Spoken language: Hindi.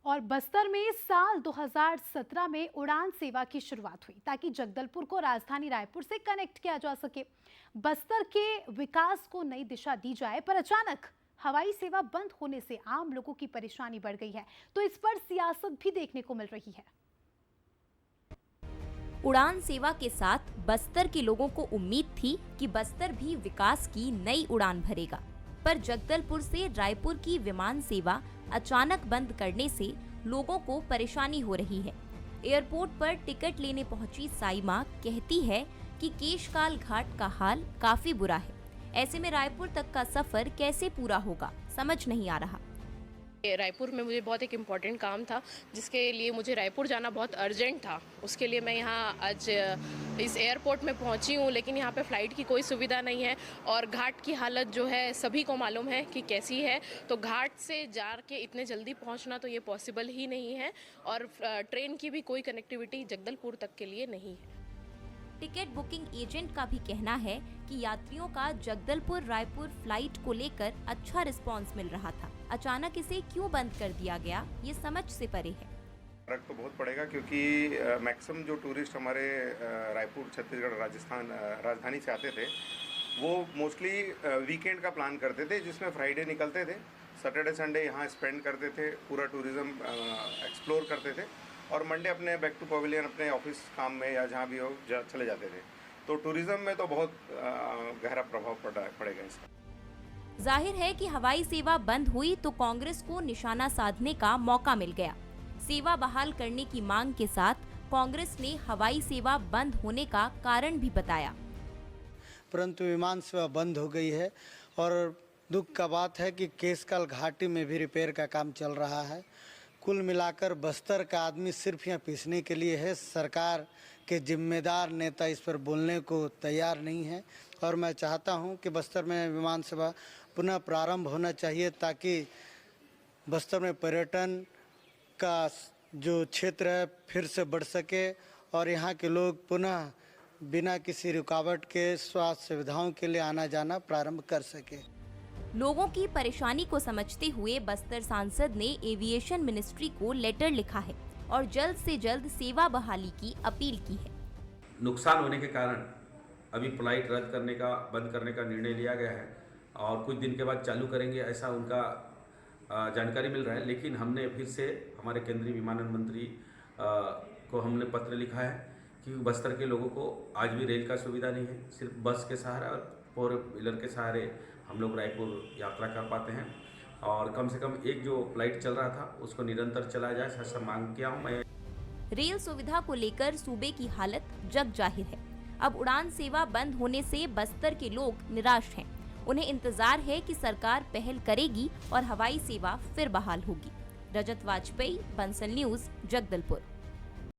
और बस्तर में साल 2017 में उड़ान सेवा की शुरुआत हुई ताकि जगदलपुर को राजधानी रायपुर से कनेक्ट किया जा सके। बस्तर के विकास को नई दिशा दी जाए, पर अचानक हवाई सेवा बंद होने से आम लोगों की परेशानी बढ़ गई है, तो इस पर सियासत भी देखने को मिल रही है। उड़ान सेवा के साथ बस्तर के लोगों को उम्मीद थी कि बस्तर भी विकास की नई उड़ान भरेगा, पर जगदलपुर से रायपुर की विमान सेवा अचानक बंद करने से लोगों को परेशानी हो रही है। एयरपोर्ट पर टिकट लेने पहुंची साइमा कहती है कि केशकाल घाट का हाल काफी बुरा है। ऐसे में रायपुर तक का सफर कैसे पूरा होगा, समझ नहीं आ रहा। रायपुर में मुझे बहुत एक इम्पॉर्टेंट काम था, जिसके लिए मुझे रायपुर जाना बहुत अर्जेंट था। उसके लिए मैं यहाँ आज इस एयरपोर्ट में पहुँची हूँ, लेकिन यहाँ पे फ़्लाइट की कोई सुविधा नहीं है और घाट की हालत जो है सभी को मालूम है कि कैसी है। तो घाट से जा के इतने जल्दी पहुँचना तो ये पॉसिबल ही नहीं है और ट्रेन की भी कोई कनेक्टिविटी जगदलपुर तक के लिए नहीं है। टिकट बुकिंग एजेंट का भी कहना है कि यात्रियों का जगदलपुर रायपुर फ्लाइट को लेकर अच्छा रिस्पांस मिल रहा था। अचानक इसे क्यों बंद कर दिया गया, ये समझ से परे है। फर्क तो बहुत पड़ेगा, क्योंकि मैक्सिमम जो टूरिस्ट हमारे रायपुर, छत्तीसगढ़, राजस्थान राजधानी से आते थे, वो मोस्टली वीकेंड का प्लान करते थे, जिसमें फ्राइडे निकलते थे, सैटरडे संडे यहाँ स्पेंड करते थे, पूरा टूरिज़्म एक्सप्लोर करते थे और मंडे अपने बैक टू पवेलियन अपने ऑफिस काम में या जहाँ भी हो चले जाते थे। तो टूरिज्म में तो बहुत गहरा प्रभाव पड़ेगा इसका। जाहिर है कि हवाई सेवा बंद हुई तो कांग्रेस को निशाना साधने का मौका मिल गया। सेवा बहाल करने की मांग के साथ कांग्रेस ने हवाई सेवा बंद होने का कारण भी बताया। परंतु विमान सेवा बंद हो गई है और दुख का बात है कि केशकाल घाटी में भी रिपेयर का काम चल रहा है। कुल मिलाकर बस्तर का आदमी सिर्फ यहाँ पीसने के लिए है। सरकार के जिम्मेदार नेता इस पर बोलने को तैयार नहीं है और मैं चाहता हूँ कि बस्तर में विमान सेवा पुनः प्रारंभ होना चाहिए, ताकि बस्तर में पर्यटन का जो क्षेत्र है फिर से बढ़ सके और यहाँ के लोग पुनः बिना किसी रुकावट के स्वास्थ्य सुविधाओं के लिए आना जाना प्रारंभ कर सके। लोगों की परेशानी को समझते हुए बस्तर सांसद ने एविएशन मिनिस्ट्री को लेटर लिखा है और जल्द से जल्द सेवा बहाली की अपील की है। नुकसान होने के कारण अभी फ्लाइट रद्द करने का, बंद करने का निर्णय लिया गया है और कुछ दिन के बाद चालू करेंगे, ऐसा उनका जानकारी मिल रहा है। लेकिन हमने फिर से हमारे केंद्रीय विमानन मंत्री को हमने पत्र लिखा है कि बस्तर के लोगों को आज भी रेल का सुविधा नहीं है, सिर्फ बस के सहारे और फोर व्हीलर के सहारे हम लोग रायपुर यात्रा कर पाते हैं और कम से कम एक जो फ्लाइट चल रहा था उसको निरंतर चलाया जाए, ऐसा मांग किया हूँ मैं। रेल सुविधा को लेकर सूबे की हालत जग जाहिर है। अब उड़ान सेवा बंद होने से बस्तर के लोग निराश हैं। उन्हें इंतजार है कि सरकार पहल करेगी और हवाई सेवा फिर बहाल होगी। रजत वाजपेयी, बंसल न्यूज, जगदलपुर।